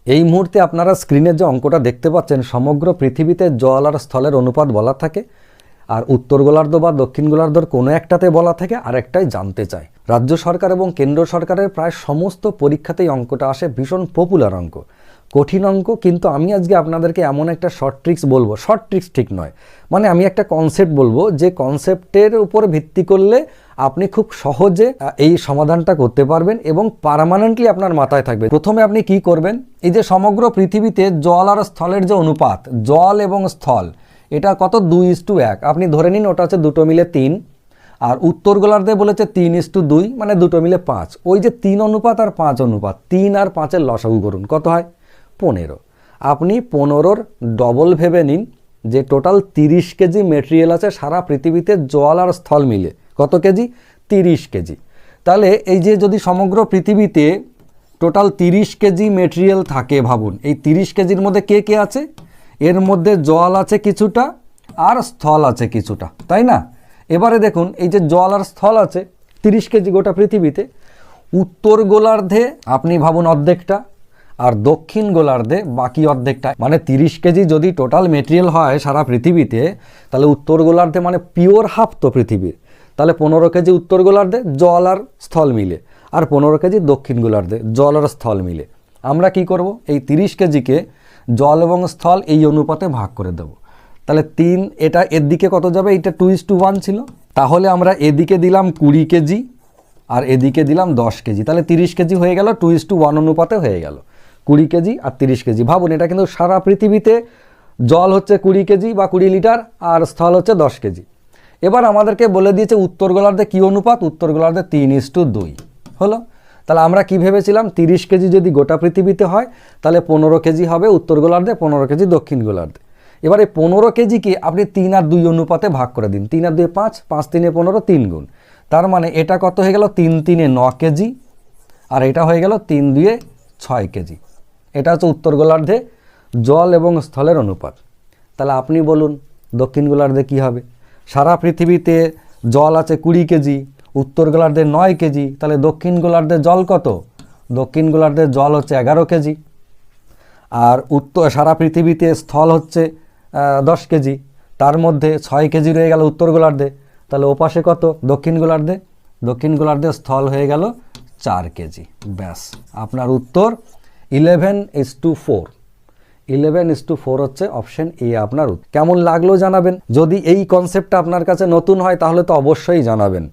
এই মুহূর্তে আপনারা স্ক্রিনে যে অঙ্কটা দেখতে পাচ্ছেন, সমগ্র পৃথিবীতে জল আর স্থলের অনুপাত বলা থাকে, আর উত্তর গোলার্ধ বা দক্ষিণ গোলার্ধর কোনো একটাতে বলা থাকে, আরেকটাই জানতে চায়। রাজ্য সরকার এবং কেন্দ্র সরকারের প্রায় সমস্ত পরীক্ষাতেই অঙ্কটা আসে, ভীষণ পপুলার অঙ্ক, কঠিন অঙ্ক। কিন্তু আমি আজকে আপনাদেরকে এমন একটা শর্ট ট্রিক্স বলবো, শর্ট ট্রিক্স ঠিক নয়, মানে আমি একটা কনসেপ্ট বলবো, যে কনসেপ্টের উপর ভিত্তি করলে আপনি খুব সহজে এই সমাধানটা করতে পারবেন এবং পার্মানেন্টলি আপনার মাথায় থাকবে। প্রথমে আপনি কি করবেন, এই যে সমগ্র পৃথিবীতে জল আর স্থলের যে অনুপাত, জল এবং স্থল, এটা কত 2:1। আপনি ধরে নিন ওটা হচ্ছে দুটো মিলে 3, আর উত্তর গোলার্ধে বলেছে 3:2, মানে দুটো মিলে 5। ওই যে 3 অনুপাত আর 5 অনুপাত, 3 আর 5-এর লসাগু করুন, কত হয়? 15। আপনি 15-র ডবল ভেবে নিন যে টোটাল 30 কেজি মেটেরিয়াল আছে সারা পৃথিবীতে জল আর স্থল মিলে। কত কেজি? 30 কেজি। তাহলে এই যে যদি সমগ্র পৃথিবীতে টোটাল 30 কেজি মেটেরিয়াল থাকে, ভাবুন এই 30 কেজির মধ্যে কে কে আছে? এর মধ্যে জল আছে কিছুটা আর স্থল আছে কিছুটা, তাই না? এবারে দেখুন, এই যে জল আর স্থল আছে 30 কেজি গোটা পৃথিবীতে, উত্তর গোলার্ধে আপনি ভাবুন অর্ধেকটা, আর দক্ষিণ গোলার্ধে বাকি অর্ধেকটা। মানে 30 কেজি যদি টোটাল মেটেরিয়াল হয় সারা পৃথিবীতে, তাহলে উত্তর গোলার্ধে মানে পিওর হাফ তো পৃথিবীর, তাহলে 15 কেজি উত্তর গোলার্ধে জল আর স্থল মিলে, আর 15 কেজি দক্ষিণ গোলার্ধে জল আর স্থল মিলে। আমরা কি করব, এই 30 কেজিকে জল এবং স্থল এই অনুপাতে ভাগ করে দেব। তাহলে 3, এটা এর দিকে কত যাবে? এটা 2:1 ছিল, তাহলে আমরা এদিকে দিলাম 20 কেজি আর এদিকে দিলাম 10 কেজি, তাহলে 30 কেজি হয়ে গেল, 2:1 অনুপাতে হয়ে গেল 20 কেজি আর 30 কেজি। ভাবুন, এটা কিন্তু সারা পৃথিবীতে জল হচ্ছে 20 কেজি বা 20 লিটার, আর স্থল হচ্ছে 10 কেজি। এবার আমাদেরকে বলে দিয়েছে উত্তর গোলার্ধে কী অনুপাত? উত্তর গোলার্ধে 3:2 হলো। তাহলে আমরা কি ভেবেছিলাম, 30 কেজি যদি গোটা পৃথিবীতে হয়, তাহলে 15 কেজি হবে উত্তর গোলার্ধে, 15 কেজি দক্ষিণ গোলার্ধে। এবার এই 15 কেজিকে আপনি 3 আর 2 অনুপাতে ভাগ করে দিন। 3 আর 2 5, 5 3 15, 3 গুণ। তার মানে এটা কত হয়ে গেল? 3 3 9 কেজি, আর এটা হয়ে গেল 3 2 6 কেজি। এটা হচ্ছে উত্তর গোলার্ধে জল এবং স্থলের অনুপাত। তাহলে আপনি বলুন দক্ষিণ গোলার্ধে কী হবে? সারা পৃথিবীতে জল আছে 20 কেজি, উত্তর গোলার্ধে 9 কেজি, তাহলে দক্ষিণ গোলার্ধে জল কত? দক্ষিণ গোলার্ধে জল হচ্ছে 11 কেজি, আর সারা পৃথিবীতে স্থল হচ্ছে 10 কেজি, তার মধ্যে 6 কেজি রয়ে গেল উত্তর গোলার্ধে, তাহলে ওপাশে কত? দক্ষিণ গোলার্ধে, দক্ষিণ গোলার্ধে স্থল হয়ে গেল 4 কেজি। ব্যাস, আপনার উত্তর 11:4। 11:4 হচ্ছে অপশন এ আপনার উত্তর। কেমন লাগলো জানাবেন। যদি এই কনসেপ্টটা আপনার কাছে নতুন হয় তাহলে তো অবশ্যই জানাবেন।